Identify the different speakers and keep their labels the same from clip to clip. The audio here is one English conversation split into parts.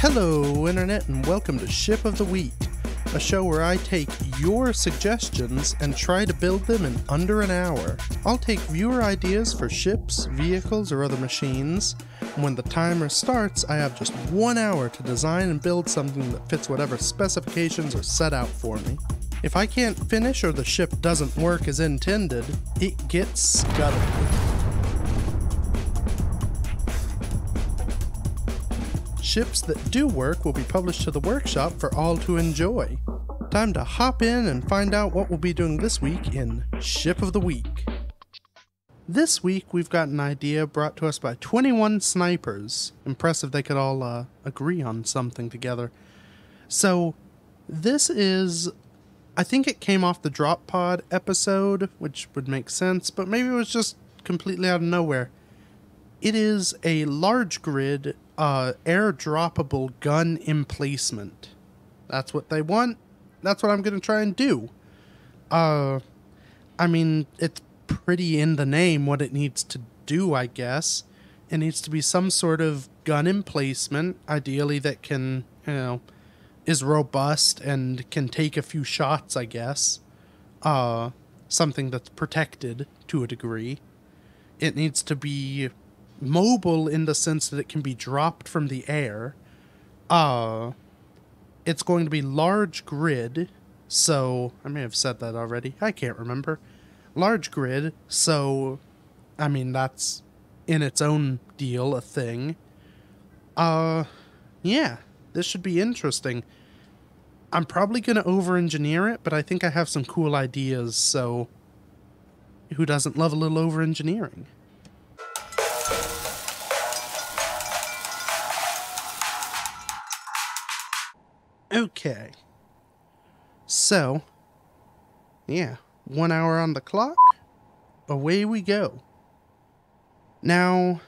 Speaker 1: Hello, Internet, and welcome to Ship of the Week, a show where I take your suggestions and try to build them in under an hour. I'll take viewer ideas for ships, vehicles, or other machines, and when the timer starts, I have just 1 hour to design and build something that fits whatever specifications are set out for me. If I can't finish or the ship doesn't work as intended, it gets scuttled. Ships that do work will be published to the workshop for all to enjoy. Time to hop in and find out what we'll be doing this week in Ship of the Week. This week we've got an idea brought to us by 21 snipers. Impressive they could all agree on something together. So this is, I think it came off the Drop Pod episode, which would make sense, but maybe it was just completely out of nowhere. It is a large grid air-droppable gun emplacement. That's what they want. That's what I'm going to try and do. I mean, it's pretty in the name what it needs to do, I guess. It needs to be some sort of gun emplacement, ideally that can, is robust and can take a few shots, I guess. Something that's protected to a degree. It needs to be mobile in the sense that it can be dropped from the air. It's going to be large grid, so I may have said that already. I can't remember. Large grid, so I mean that's in its own deal a thing. Yeah, this should be interesting. I'm probably going to over-engineer it, but I think I have some cool ideas, so who doesn't love a little over-engineering? Okay, so, yeah, 1 hour on the clock, away we go. Now,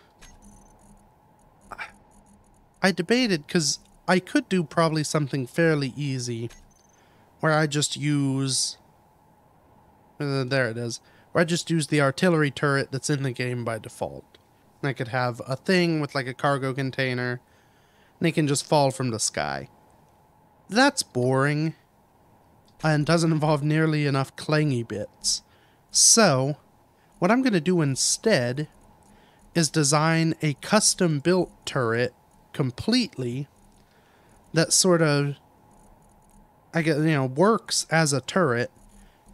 Speaker 1: I debated, because I could do probably something fairly easy, where I just use, there it is, where I just use the artillery turret that's in the game by default. And I could have a thing with like a cargo container, and it can just fall from the sky. That's boring, and doesn't involve nearly enough clangy bits. So, what I'm going to do instead is design a custom-built turret completely that sort of, works as a turret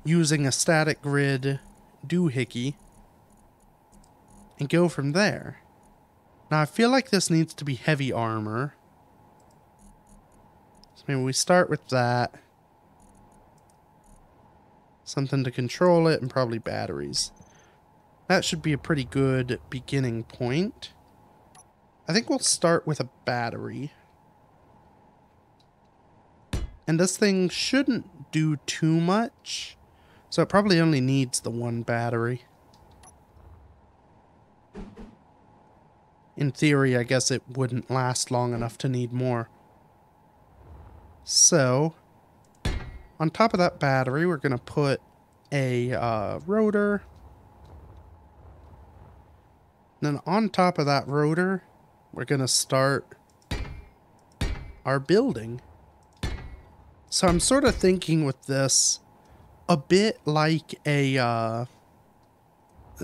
Speaker 1: using a static grid doohickey and go from there. Now, I feel like this needs to be heavy armor. Maybe we start with that. Something to control it and probably batteries. That should be a pretty good beginning point. I think we'll start with a battery. And this thing shouldn't do too much. So it probably only needs the one battery. In theory, I guess it wouldn't last long enough to need more. So, on top of that battery, we're going to put a rotor. Then on top of that rotor, we're going to start our building. So I'm sort of thinking with this a bit like a,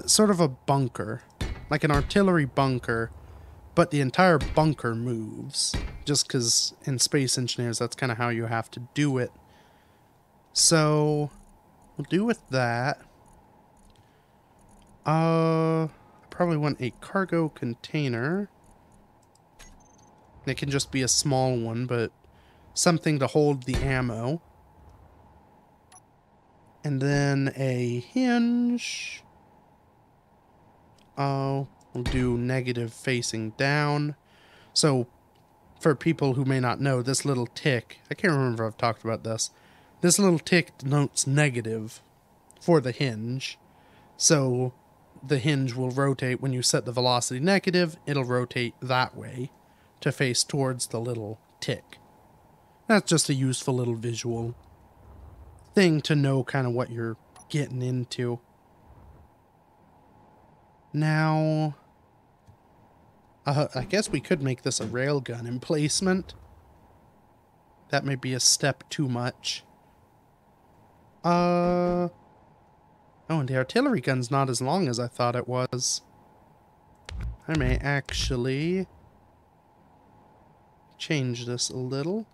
Speaker 1: sort of a bunker, like an artillery bunker. But the entire bunker moves, just because in Space Engineers, that's kind of how you have to do it. So, we'll do with that. I probably want a cargo container. It can just be a small one, but something to hold the ammo. And then a hinge. We'll do negative facing down. So, for people who may not know, this little tick, I can't remember if I've talked about this. This little tick denotes negative for the hinge. So, the hinge will rotate when you set the velocity negative, it'll rotate that way to face towards the little tick. That's just a useful little visual thing to know kind of what you're getting into. Now, I guess we could make this a railgun emplacement. That may be a step too much. Oh, and the artillery gun's not as long as I thought it was. I may actually change this a little.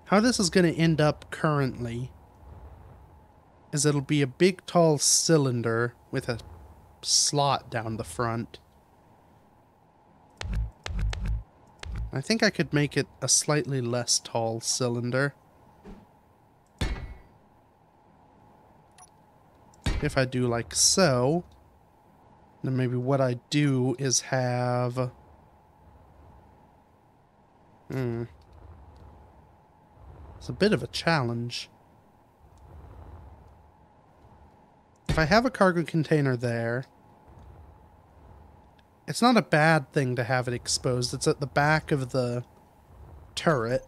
Speaker 1: How this is going to end up currently is it'll be a big tall cylinder with a slot down the front. I think I could make it a slightly less tall cylinder. If I do like so, then maybe what I do is have... It's a bit of a challenge. If I have a cargo container there, it's not a bad thing to have it exposed. It's at the back of the turret.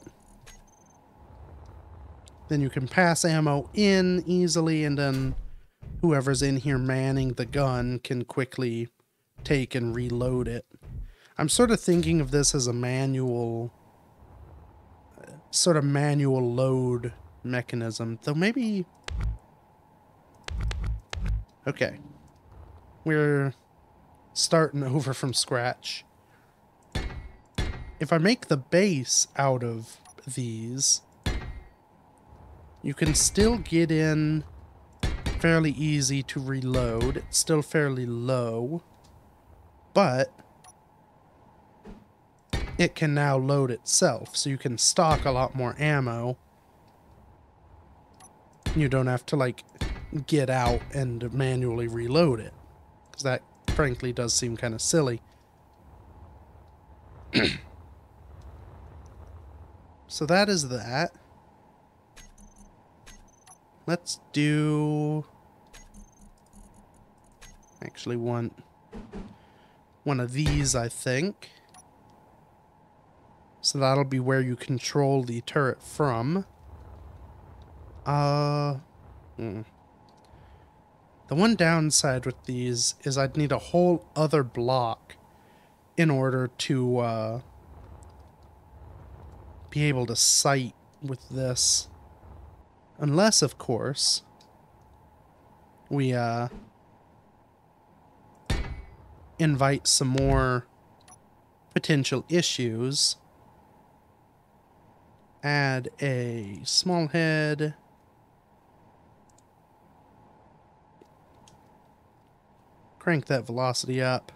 Speaker 1: Then you can pass ammo in easily, and then whoever's in here manning the gun can quickly take and reload it. I'm sort of thinking of this as a manual, sort of manual load mechanism, though maybe... Okay. We're starting over from scratch. If I make the base out of these, you can still get in fairly easy to reload. It's still fairly low, but it can now load itself, so you can stock a lot more ammo. You don't have to, like, get out and manually reload it, because that, frankly, does seem kind of silly. So that is that. Let's do... Actually, one of these, I think. So that'll be where you control the turret from. The one downside with these is I'd need a whole other block in order to be able to sight with this. Unless, of course, we invite some more potential issues. Add a small head. Crank that velocity up.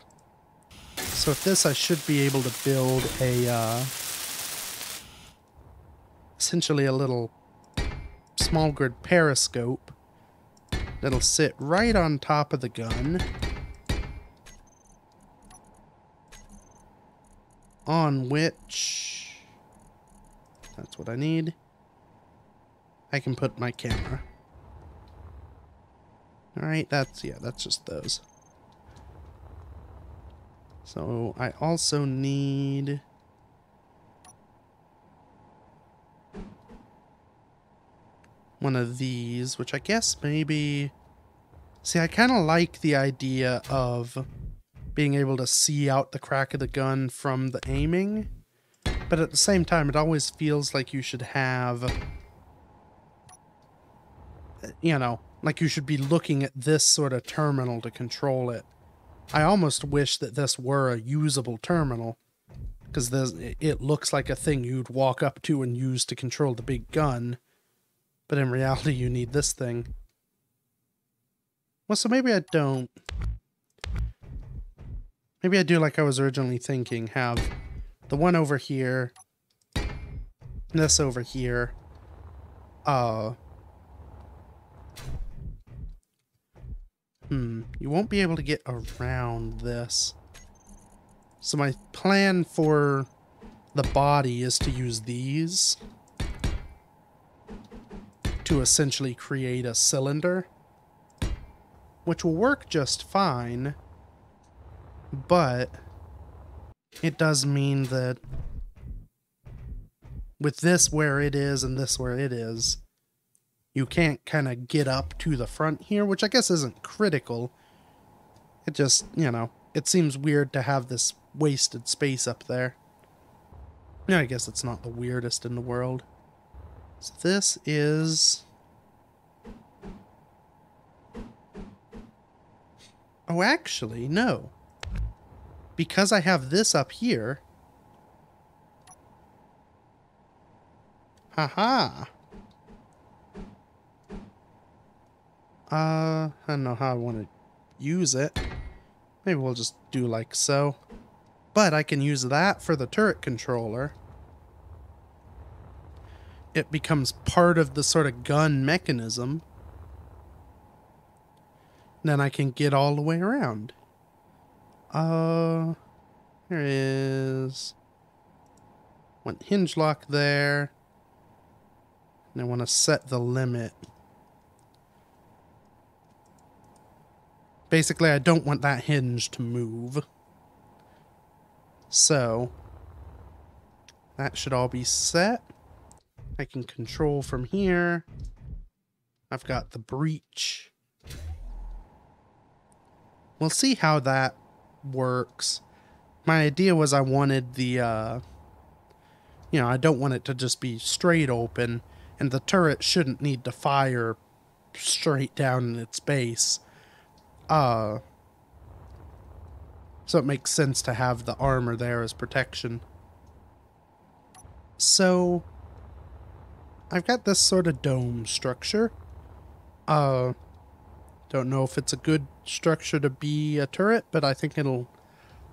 Speaker 1: So with this, I should be able to build a, essentially a little small grid periscope that'll sit right on top of the gun, on which, that's what I need, I can put my camera. Alright, that's just those. So I also need one of these, which I guess maybe... See, I kind of like the idea of being able to see out the crack of the gun from the aiming, but at the same time, it always feels like you should have, you know, like you should be looking at this sort of terminal to control it. I almost wish that this were a usable terminal, because it looks like a thing you'd walk up to and use to control the big gun, but in reality you need this thing. Well, so maybe I don't. Maybe I do like I was originally thinking, have the one over here, this over here, you won't be able to get around this. So my plan for the body is to use these to essentially create a cylinder, which will work just fine, but it does mean that with this where it is and this where it is, you can't kind of get up to the front here, which I guess isn't critical. It just, you know, it seems weird to have this wasted space up there. Yeah, I guess it's not the weirdest in the world. So this is... Oh, actually, no. Because I have this up here... Haha! I don't know how I want to use it. Maybe we'll just do like so. But I can use that for the turret controller. It becomes part of the sort of gun mechanism. Then I can get all the way around. There is one hinge lock there. And I want to set the limit. Basically, I don't want that hinge to move. So, that should all be set. I can control from here. I've got the breach. We'll see how that works. My idea was I wanted the, you know, I don't want it to just be straight open, and the turret shouldn't need to fire straight down in its base. So it makes sense to have the armor there as protection. So, I've got this sort of dome structure. Don't know if it's a good structure to be a turret, but I think it'll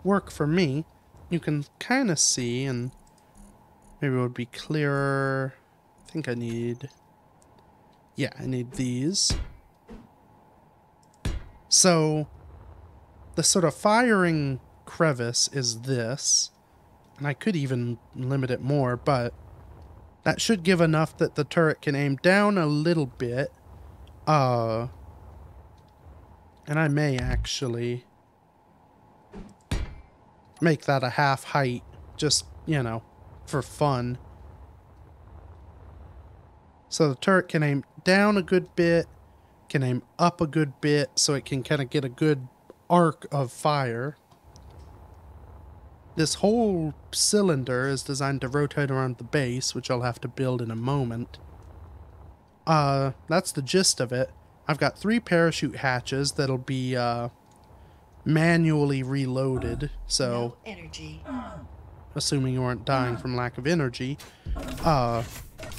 Speaker 1: work for me. You can kind of see, and maybe it would be clearer. I think I need... Yeah, I need these. So, the sort of firing crevice is this. And I could even limit it more, but that should give enough that the turret can aim down a little bit. And I may actually make that a half height, just, you know, for fun. So the turret can aim down a good bit, can aim up a good bit, so it can kind of get a good arc of fire. This whole cylinder is designed to rotate around the base, which I'll have to build in a moment. That's the gist of it. I've got 3 parachute hatches that'll be manually reloaded, so
Speaker 2: no energy.
Speaker 1: Assuming you aren't dying from lack of energy,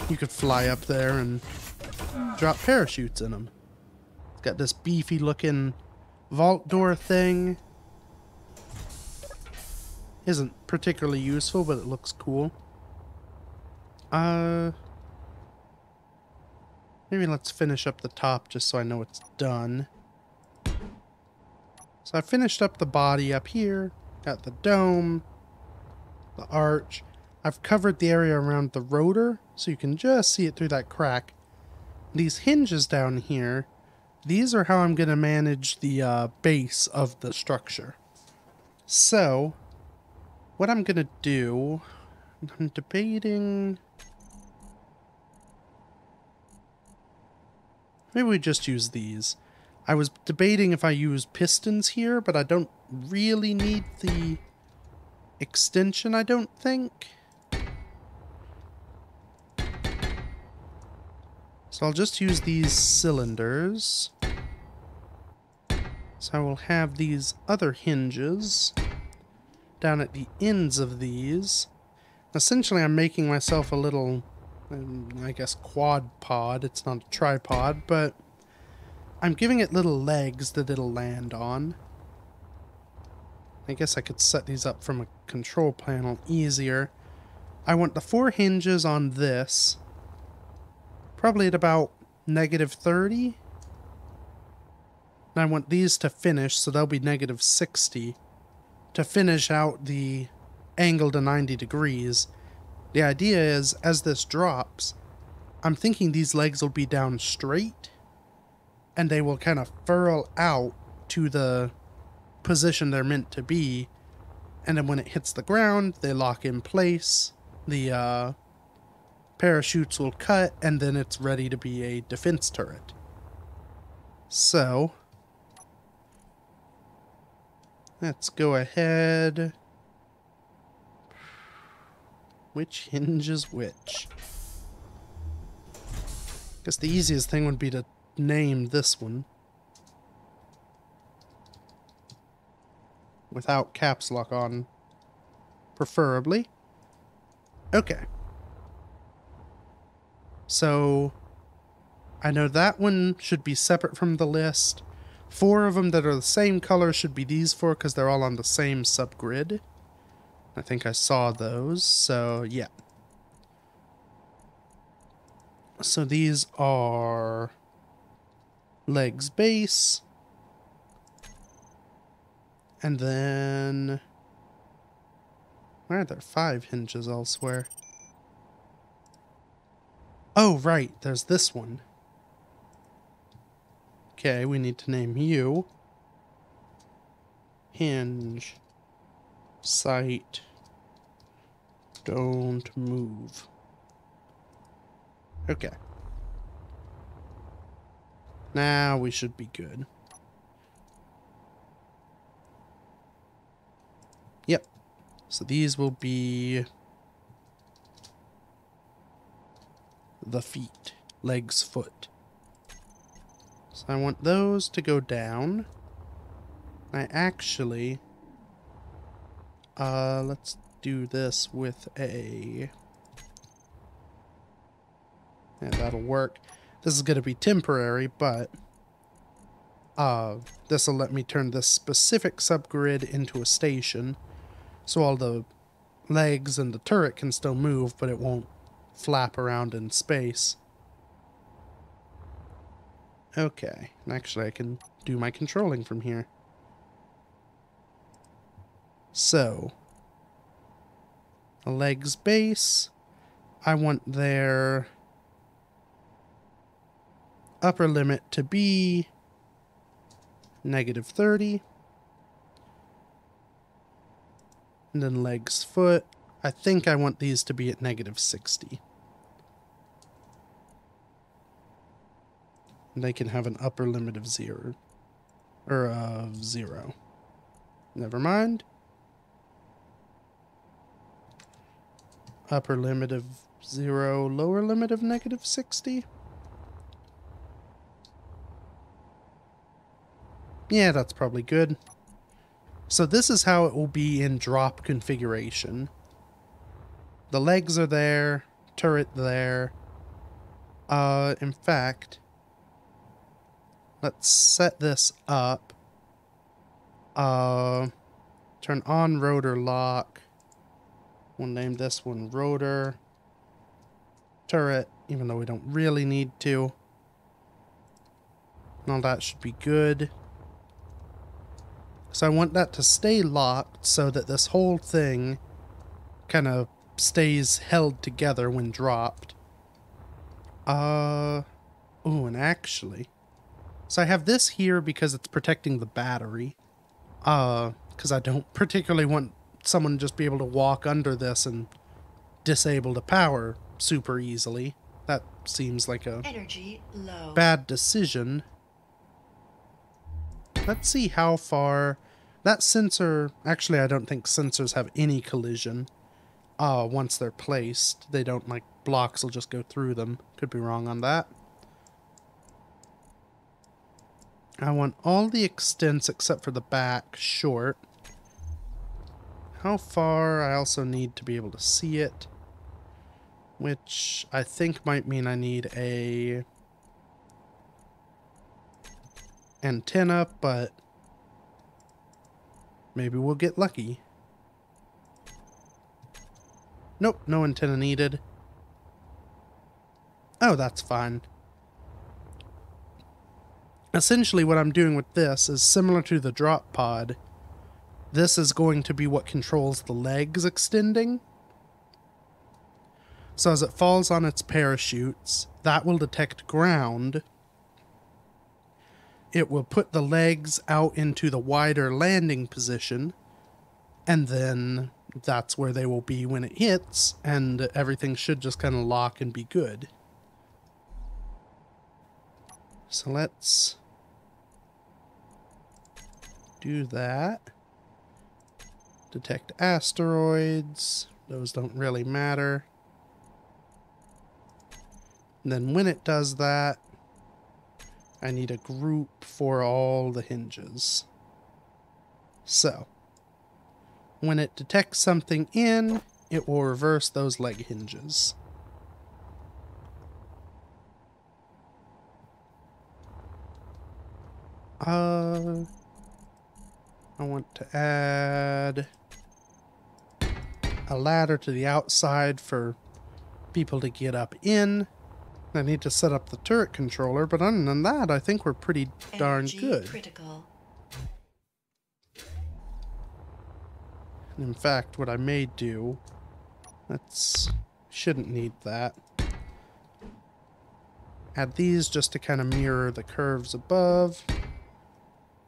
Speaker 1: you could fly up there and drop parachutes in them. It's got this beefy looking vault door thing. Isn't particularly useful, but it looks cool. Maybe let's finish up the top just so I know it's done. So I finished up the body up here, got the dome, the arch. I've covered the area around the rotor, so you can just see it through that crack. These hinges down here, these are how I'm going to manage the base of the structure. So, what I'm going to do, I'm debating... Maybe we just use these. I was debating if I use pistons here, but I don't really need the extension, I don't think. So I'll just use these cylinders. So I will have these other hinges down at the ends of these. Essentially, I'm making myself a little, I guess, quad pod. It's not a tripod, but I'm giving it little legs that it'll land on. I guess I could set these up from a control panel easier. I want the 4 hinges on this, probably at about -30. And I want these to finish, so they'll be -60, to finish out the angle to 90 degrees. The idea is, as this drops, I'm thinking these legs will be down straight, and they will kind of furl out to the position they're meant to be, and then when it hits the ground, they lock in place, the parachutes will cut, and then it's ready to be a defense turret. So, let's go ahead. Which hinge is which? Guess the easiest thing would be to name this one. Without caps lock on. Preferably. Okay. So, I know that one should be separate from the list. 4 of them that are the same color should be these 4 because they're all on the same subgrid. I think I saw those, so yeah. So these are legs base. And then... why are there 5 hinges elsewhere? Oh, right, there's this one. Okay, we need to name you. Hinge. Sight. Don't move. Okay. Now we should be good. Yep. So these will be the feet. Legs, foot. So I want those to go down. I actually... let's do this with a... yeah, that'll work. This is going to be temporary, but... this will let me turn this specific subgrid into a station. So all the legs and the turret can still move, but it won't flap around in space. Okay, and actually I can do my controlling from here. So, the legs base, I want their upper limit to be -30. And then legs foot, I think I want these to be at -60. And they can have an upper limit of 0. Or of 0. Never mind. Upper limit of 0, lower limit of -60. Yeah, that's probably good. So this is how it will be in drop configuration. The legs are there, turret there. In fact, let's set this up. Turn on rotor lock. We'll name this one rotor. Turret, even though we don't really need to. And all that should be good. So I want that to stay locked so that this whole thing kind of stays held together when dropped. Oh, and actually... so I have this here because it's protecting the battery. Because I don't particularly want someone to just be able to walk under this and disable the power super easily. That seems like a
Speaker 2: energy low.
Speaker 1: Bad decision. Let's see how far... that sensor... actually, I don't think sensors have any collision. Once they're placed. They don't, like, blocks will just go through them. Could be wrong on that. I want all the extents except for the back short. How far? I also need to be able to see it. Which I think might mean I need a antenna, but maybe we'll get lucky. Nope, no antenna needed. Oh, that's fine. Essentially what I'm doing with this is similar to the drop pod. This is going to be what controls the legs extending. So as it falls on its parachutes, that will detect ground. It will put the legs out into the wider landing position, and then that's where they will be when it hits, and everything should just kind of lock and be good. So let's do that. Detect asteroids, Those don't really matter. And then when it does that, I need a group for all the hinges. So, when it detects something in, it will reverse those leg hinges. I want to add a ladder to the outside for people to get up in. I need to set up the turret controller, but other than that, I think we're pretty darn good.
Speaker 2: Critical.
Speaker 1: In fact, what I may do, shouldn't need that. Add these just to kind of mirror the curves above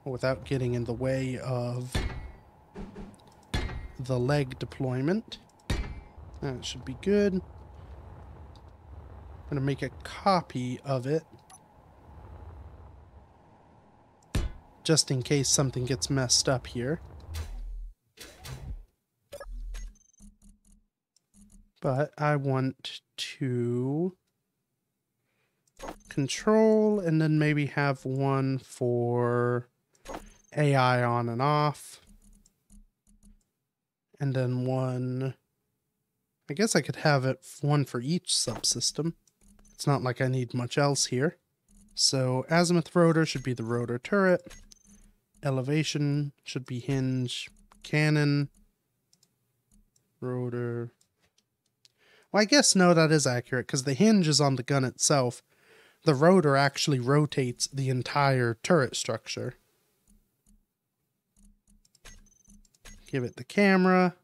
Speaker 1: without getting in the way of the leg deployment. That should be good. I'm going to make a copy of it just in case something gets messed up here. But I want to control and then maybe have one for AI on and off. And then one, I guess I could have it one for each subsystem. It's not like I need much else here. So azimuth rotor should be the rotor turret. Elevation should be hinge, cannon, rotor. Well, I guess no, that is accurate because the hinge is on the gun itself. The rotor actually rotates the entire turret structure. Give it the camera.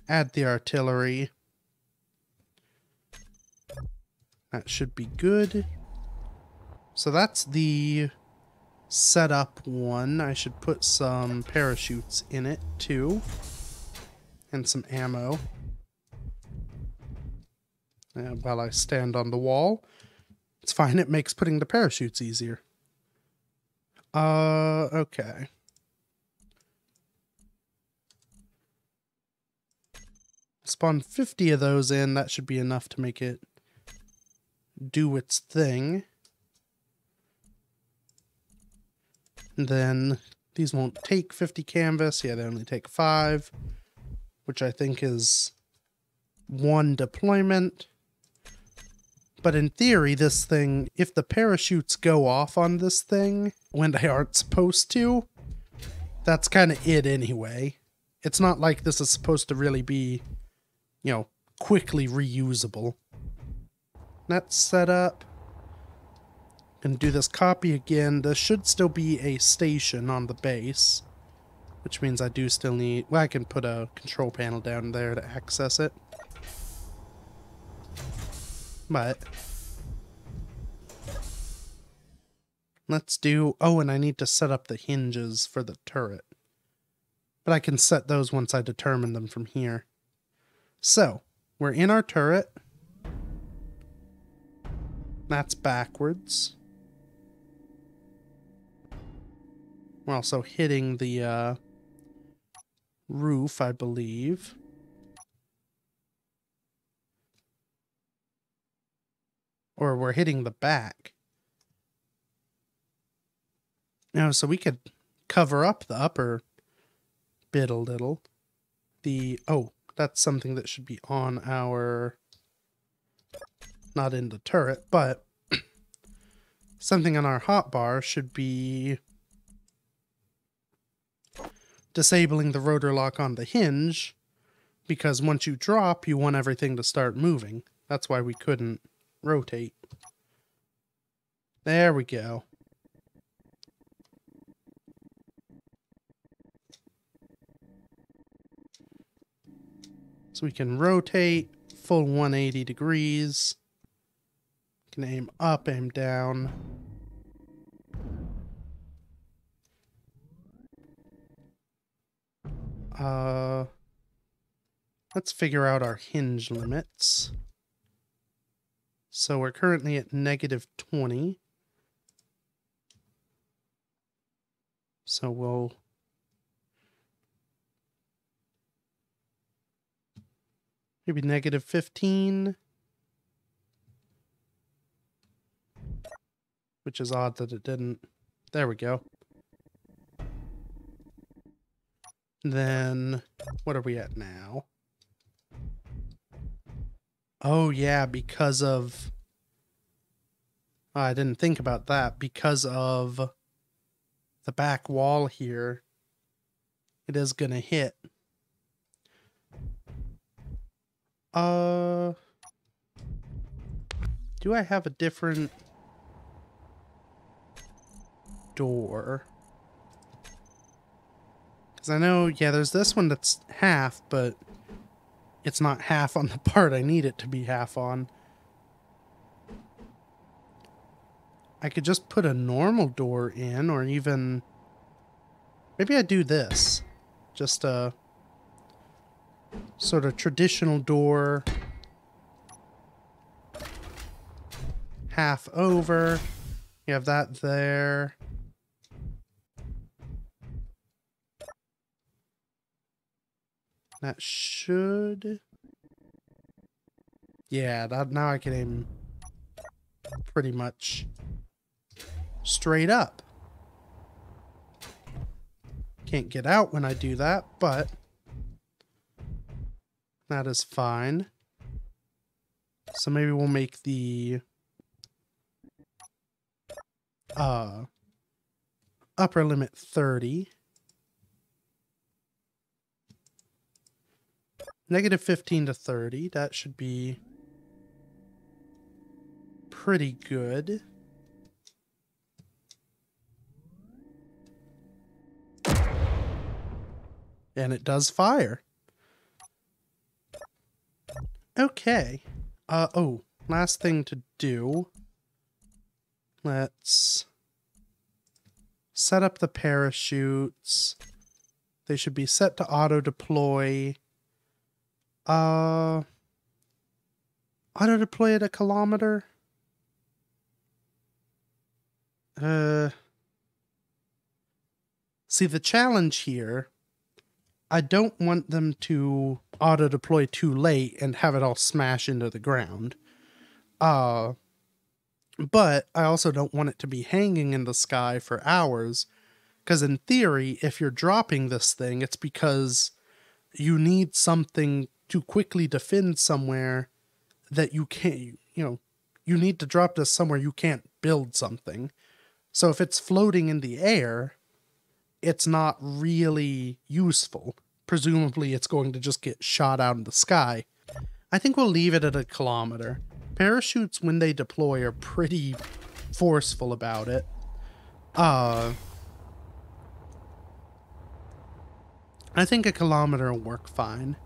Speaker 1: Add the artillery. That should be good. So that's the setup one. I should put some parachutes in it too. And some ammo. While I stand on the wall. It's fine, it makes putting the parachutes easier. Okay. Spawn 50 of those in, that should be enough to make it do its thing. And then these won't take 50 canvas, yeah, they only take 5, which I think is 1 deployment. But in theory, this thing, if the parachutes go off on this thing when they aren't supposed to, that's kind of it anyway. It's not like this is supposed to really be, you know, quickly reusable. That's set up. Gonna do this copy again. There should still be a station on the base, which means I do still need, well, I can put a control panel down there to access it. But let's do, oh, and I need to set up the hinges for the turret. But I can set those once I determine them from here. So, we're in our turret. That's backwards. We're also hitting the roof, I believe. Or we're hitting the back. Now, so we could cover up the upper bit a little. Oh, that's something that should be on our, not in the turret, but something on our hotbar should be disabling the rotor lock on the hinge, because once you drop, you want everything to start moving. That's why we couldn't rotate. There we go. So we can rotate full 180 degrees. Can aim up, aim down. Let's figure out our hinge limits. So we're currently at -20. So we'll Maybe -15. Which is odd that it didn't. There we go. Then, what are we at now? Oh yeah, because of... Oh, I didn't think about that. Because of the back wall here, it is gonna hit. Do I have a different door? Because I know, yeah, there's this one that's half, but it's not half on the part I need it to be half on. I could just put a normal door in, or even... Maybe I do this. Just a sort of traditional door. Half over. You have that there. That should... Yeah, that, now I can aim pretty much straight up. Can't get out when I do that, but that is fine. So maybe we'll make the upper limit 30. -15 to 30. That should be pretty good. And it does fire. Okay. Oh, last thing to do. Let's set up the parachutes. They should be set to auto-deploy. Auto-deploy at 1 kilometer? See, the challenge here, I don't want them to auto-deploy too late and have it all smash into the ground. But I also don't want it to be hanging in the sky for hours, because in theory, if you're dropping this thing, it's because you need something to quickly defend somewhere that you can't, you need to drop this somewhere you can't build something. So if it's floating in the air, it's not really useful. Presumably it's going to just get shot out in the sky. I think we'll leave it at 1 kilometer. Parachutes, when they deploy, are pretty forceful about it. I think 1 kilometer will work fine.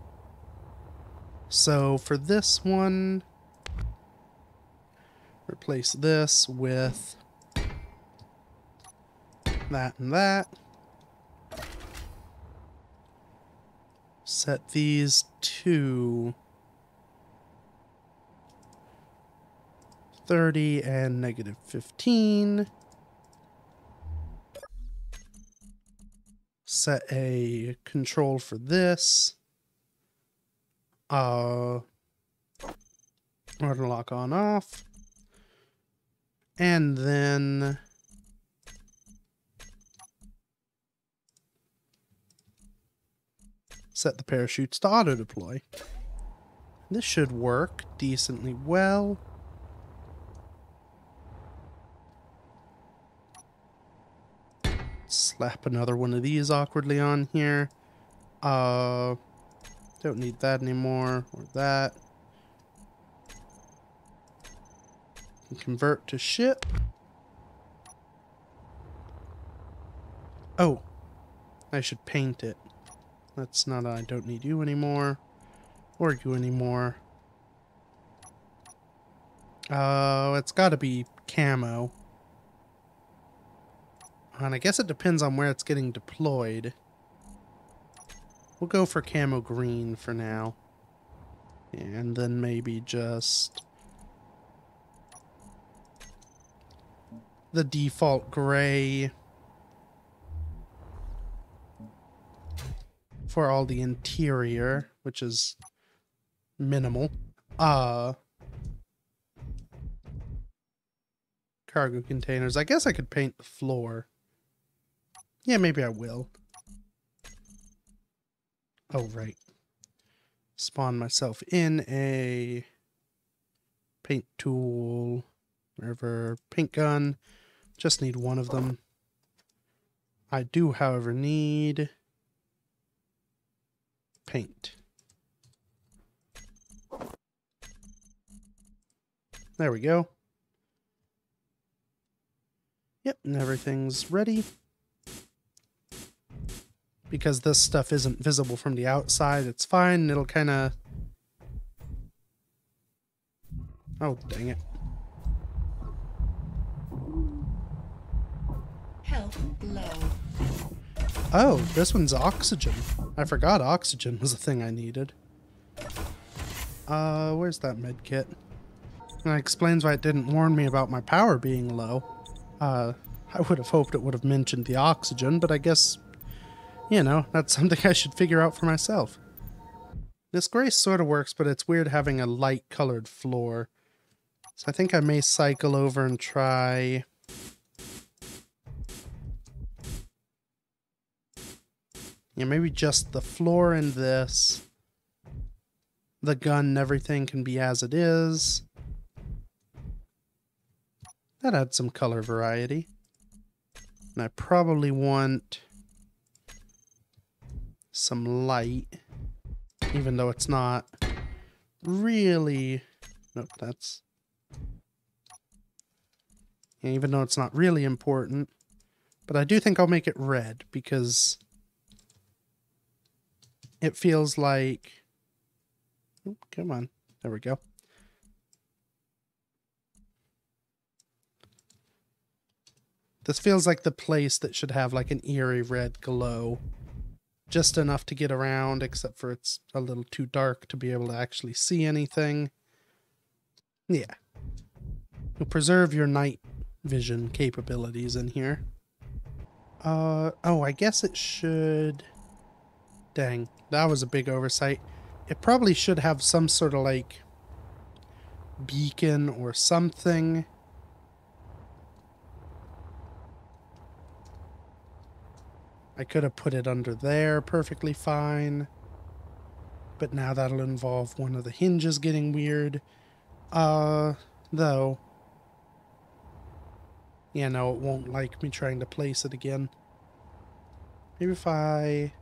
Speaker 1: So for this one, replace this with that and that. Set these to 30 and -15. Set a control for this. Auto lock on off. And then set the parachutes to auto deploy. This should work decently well. Slap another one of these awkwardly on here. Don't need that anymore, or that. Convert to ship. Oh, I should paint it. That's not, I don't need you anymore, or you anymore. It's gotta be camo. And I guess it depends on where it's getting deployed. We'll go for camo green for now. And then maybe just the default gray for all the interior, which is minimal. Cargo containers. I guess I could paint the floor. Yeah, maybe I will. Oh, right. Spawn myself in a paint tool, wherever, paint gun. Just need one of them. I do, however, need paint. There we go. Yep, and everything's ready. Because this stuff isn't visible from the outside, it's fine. It'll kind of... Oh, dang it.
Speaker 2: Health low.
Speaker 1: Oh, this one's oxygen. I forgot oxygen was a thing I needed. Where's that med kit? That explains why it didn't warn me about my power being low. I would have hoped it would have mentioned the oxygen, but I guess, you know, that's something I should figure out for myself. This gray sort of works, but it's weird having a light-colored floor. So I think I may cycle over and try... Yeah, maybe just the floor and this. The gun and everything can be as it is. That adds some color variety. And I probably want some light, even though it's not really... Nope, that's... Yeah, even though it's not really important. But I do think I'll make it red, because it feels like... Oh, come on. There we go. This feels like the place that should have like an eerie red glow. Just enough to get around, except for it's a little too dark to be able to actually see anything. Yeah. You'll preserve your night vision capabilities in here. Oh, I guess it should... Dang, that was a big oversight. It probably should have some sort of like beacon or something. I could have put it under there perfectly fine. But now that'll involve one of the hinges getting weird. Though. Yeah, no, it won't like me trying to place it again. Maybe if I...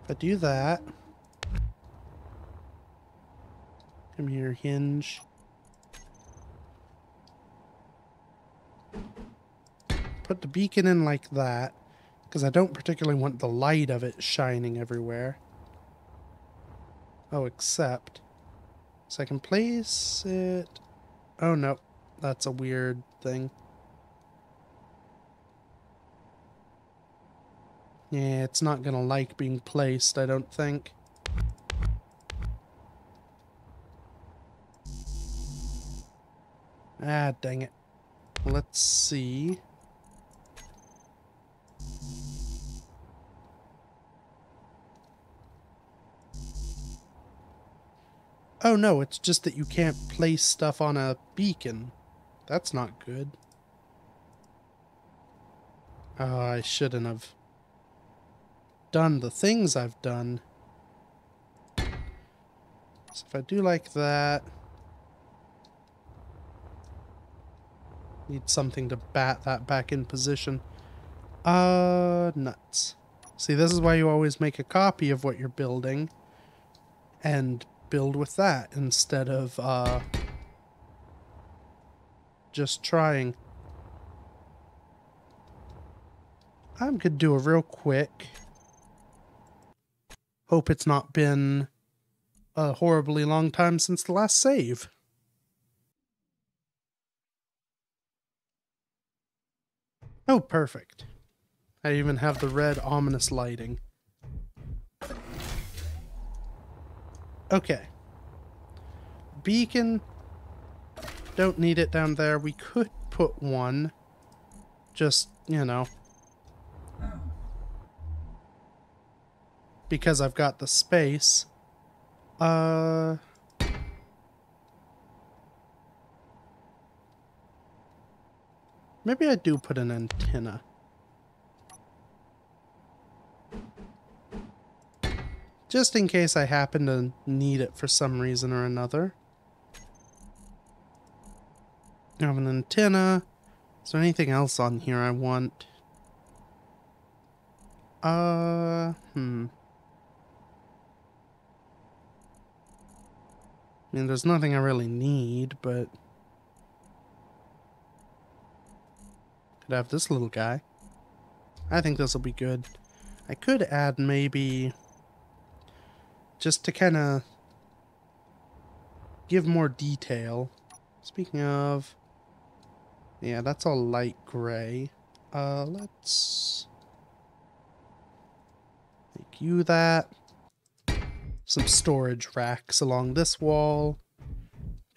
Speaker 1: If I do that... Come here, hinge. Put the beacon in like that, because I don't particularly want the light of it shining everywhere. Oh, except... So I can place it... Oh, no. That's a weird thing. Yeah, it's not gonna like being placed, I don't think. Ah, dang it. Let's see. Oh no, it's just that you can't place stuff on a beacon. That's not good. Oh, I shouldn't have done the things I've done. So if I do like that... Need something to bat that back in position. Nuts. See, this is why you always make a copy of what you're building. And build with that instead of, just trying. I'm gonna do a real quick. Hope it's not been a horribly long time since the last save. Oh, perfect. I even have the red ominous lighting. Okay. Beacon. Don't need it down there. We could put one. Just, you know. because I've got the space. Maybe I do put an antenna. Just in case I happen to need it for some reason or another. I have an antenna. Is there anything else on here I want? I mean, there's nothing I really need, but... Could have this little guy. I think this will be good. I could add maybe... just to kind of give more detail. Speaking of... yeah, that's all light gray. Let's... make you that. Some storage racks along this wall.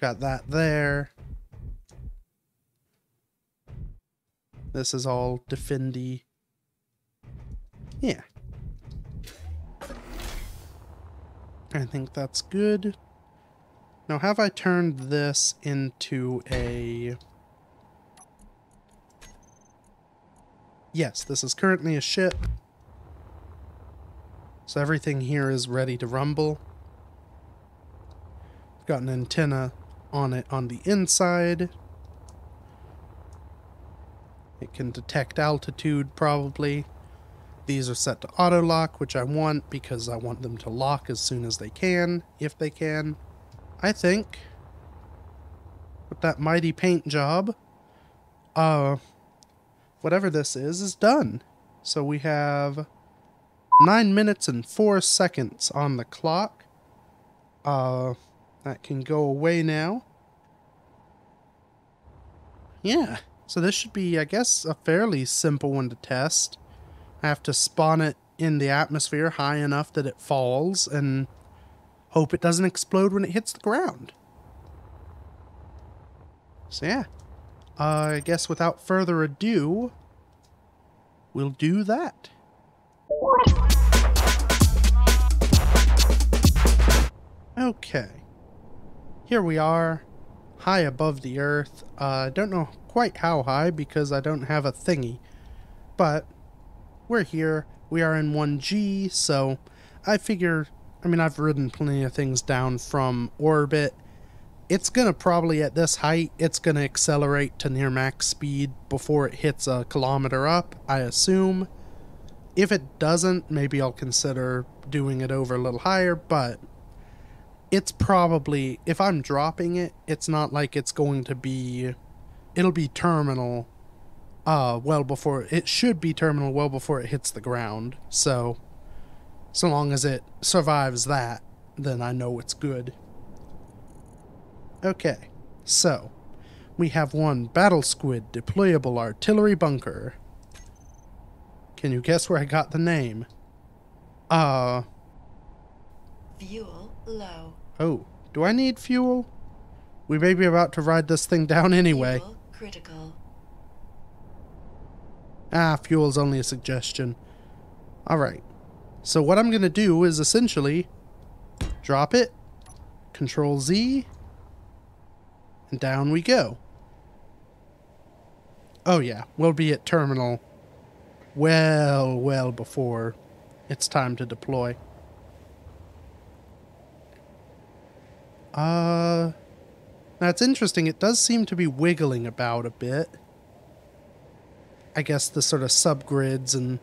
Speaker 1: Got that there. This is all defendy. Yeah. I think that's good. Now, have I turned this into a... yes, this is currently a ship. So everything here is ready to rumble. I've got an antenna on it on the inside. It can detect altitude, probably. These are set to auto lock, which I want because I want them to lock as soon as they can, if they can. I think with that mighty paint job, whatever this is done. So we have 9 minutes and 4 seconds on the clock. That can go away now. Yeah, so this should be, I guess, a fairly simple one to test. I have to spawn it in the atmosphere high enough that it falls and hope it doesn't explode when it hits the ground. So yeah, I guess without further ado, we'll do that. Okay, here we are, high above the earth. I don't know quite how high because I don't have a thingy, but we're here. We are in 1G, so I figure, I mean, I've ridden plenty of things down from orbit. It's gonna probably, at this height, it's gonna accelerate to near max speed before it hits a kilometer up, I assume. If it doesn't, maybe I'll consider doing it over a little higher, but it's probably, if I'm dropping it, it's not like it's going to be, it'll be terminal well before, it should be terminal well before it hits the ground. So long as it survives that, then I know it's good. Okay, so we have one battle squid deployable artillery bunker. Can you guess where I got the name?
Speaker 2: Fuel low.
Speaker 1: Oh, do I need fuel? We may be about to ride this thing down anyway.
Speaker 2: Fuel critical.
Speaker 1: Ah, fuel's only a suggestion. Alright, so what I'm gonna do is essentially drop it, Control Z, and down we go. Oh yeah, we'll be at terminal well before it's time to deploy. That's interesting. It does seem to be wiggling about a bit. I guess the sort of subgrids and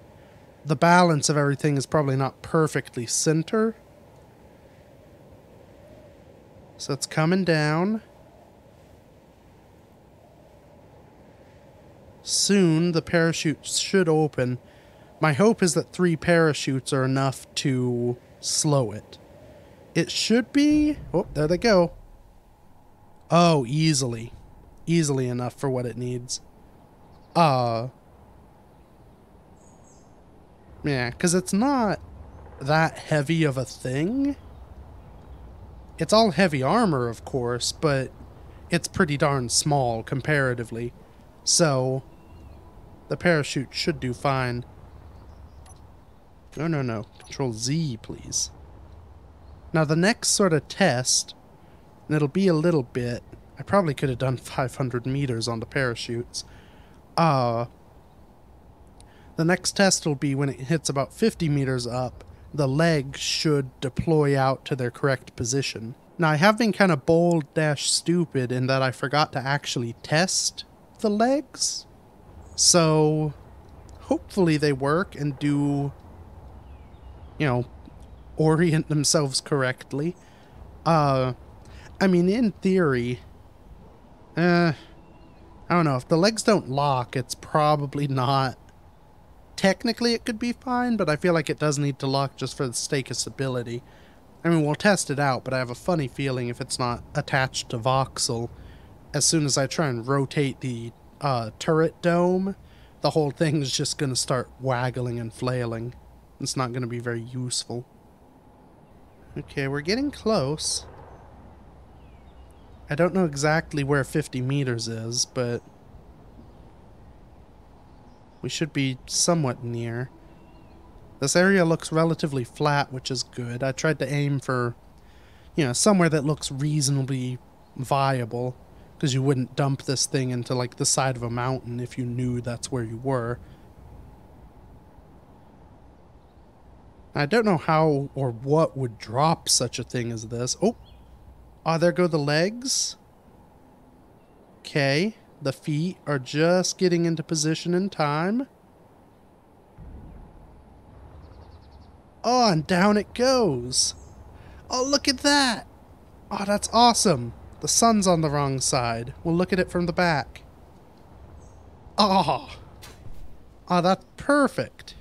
Speaker 1: the balance of everything is probably not perfectly center. So it's coming down. Soon the parachutes should open. My hope is that 3 parachutes are enough to slow it. It should be... oh, there they go. Oh, easily. Easily enough for what it needs. Yeah, because it's not that heavy of a thing. It's all heavy armor, of course, but it's pretty darn small comparatively. So the parachute should do fine. No, no, no. Control Z, please. Now the next sort of test, and it'll be a little bit, I probably could have done 500 meters on the parachutes. The next test will be when it hits about 50 meters up, the legs should deploy out to their correct position. Now I have been kind of bold-stupid in that I forgot to actually test the legs. So hopefully they work and do, you know, orient themselves correctly. I mean, in theory, I don't know. If the legs don't lock, it's probably not. Technically, it could be fine, but I feel like it does need to lock just for the sake of stability. I mean, we'll test it out, but I have a funny feeling if it's not attached to voxel, as soon as I try and rotate the turret dome, the whole thing is just going to start waggling and flailing. It's not going to be very useful. Okay, we're getting close. I don't know exactly where 50 meters is, but we should be somewhat near. This area looks relatively flat, which is good. I tried to aim for, you know, somewhere that looks reasonably viable, because you wouldn't dump this thing into, like, the side of a mountain if you knew that's where you were. I don't know how or what would drop such a thing as this. Oh! Ah, there go the legs. Okay. The feet are just getting into position in time. Oh, and down it goes. Oh, look at that. Oh, that's awesome. The sun's on the wrong side. We'll look at it from the back. Oh. Oh, that's perfect.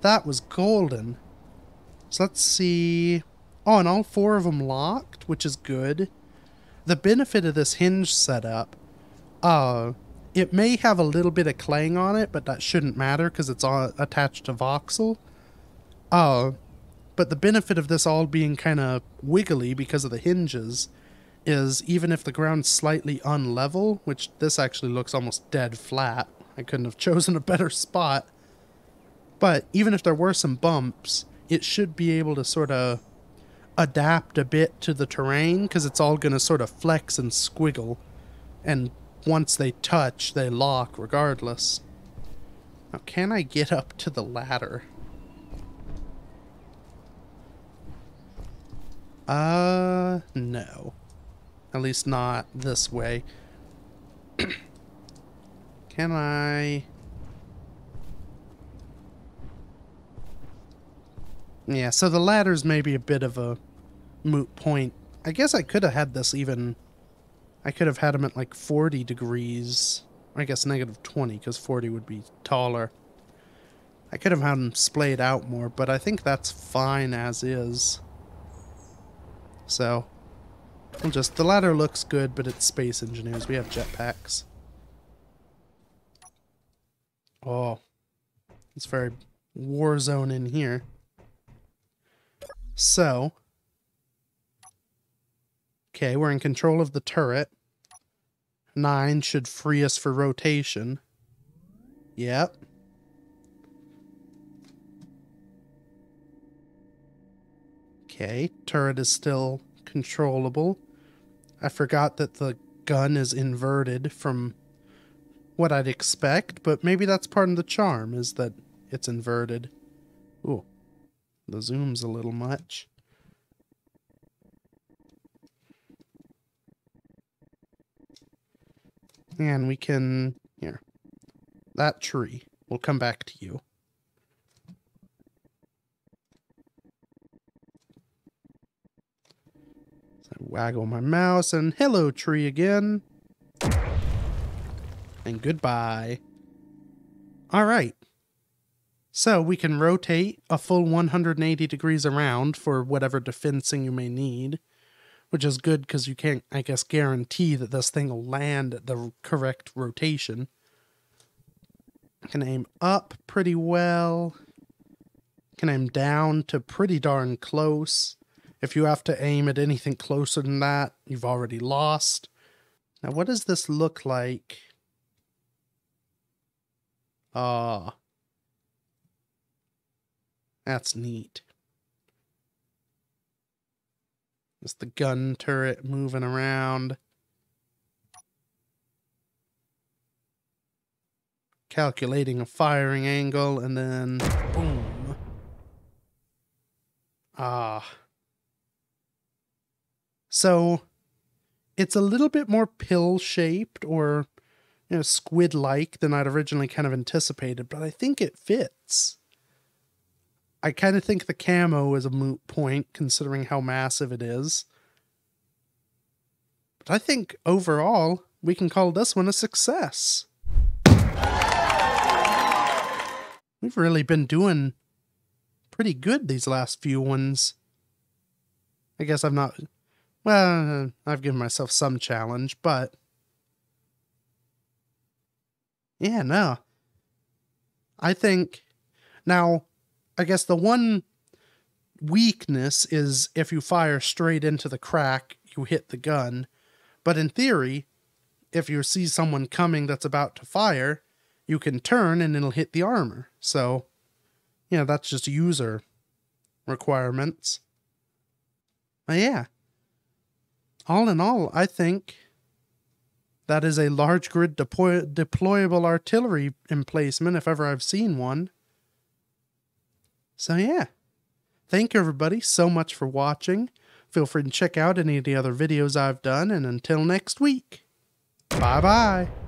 Speaker 1: That was golden. So let's see. Oh, and all four of them locked, which is good. The benefit of this hinge setup, it may have a little bit of clang on it, but that shouldn't matter because it's all attached to voxel. But the benefit of this all being kind of wiggly because of the hinges is even if the ground's slightly unlevel, which this actually looks almost dead flat, I couldn't have chosen a better spot, but even if there were some bumps, it should be able to sort of adapt a bit to the terrain because it's all going to sort of flex and squiggle, and once they touch, they lock regardless. Now, can I get up to the ladder? No. At least not this way. Can I? Yeah, so the ladder's maybe a bit of a moot point. I guess I could have had this even... I could have had him at like 40 degrees. I guess negative 20, because 40 would be taller. I could have had him splayed out more, but I think that's fine as is. So, we'll just... The ladder looks good, but it's Space Engineers. We have jetpacks. Oh. It's very Warzone in here. So, okay, we're in control of the turret. 9 should free us for rotation. Yep. Okay, turret is still controllable. I forgot that the gun is inverted from what I'd expect, but maybe that's part of the charm, is that it's inverted. Ooh. The zoom's a little much. And we can... Here. That tree. We'll come back to you. So I waggle my mouse and hello tree again. And goodbye. Alright. So we can rotate a full 180 degrees around for whatever defensing you may need, which is good because you can't, I guess, guarantee that this thing will land at the correct rotation. I can aim up pretty well. Can aim down to pretty darn close. If you have to aim at anything closer than that, you've already lost. Now, what does this look like? That's neat. Just the gun turret moving around. Calculating a firing angle, and then boom. So it's a little bit more pill-shaped or, squid-like than I'd originally kind of anticipated, but I think it fits. I kind of think the camo is a moot point considering how massive it is. But I think overall, we can call this one a success. We've really been doing pretty good these last few ones. I guess I've not... Well, I've given myself some challenge, but... Yeah, no. I think... Now, I guess the one weakness is if you fire straight into the crack, you hit the gun. But in theory, if you see someone coming that's about to fire, you can turn and it'll hit the armor. So, that's just user requirements. But yeah. All in all, I think that is a large grid deployable artillery emplacement if ever I've seen one. So yeah. Thank you everybody so much for watching. Feel free to check out any of the other videos I've done, and until next week, bye-bye.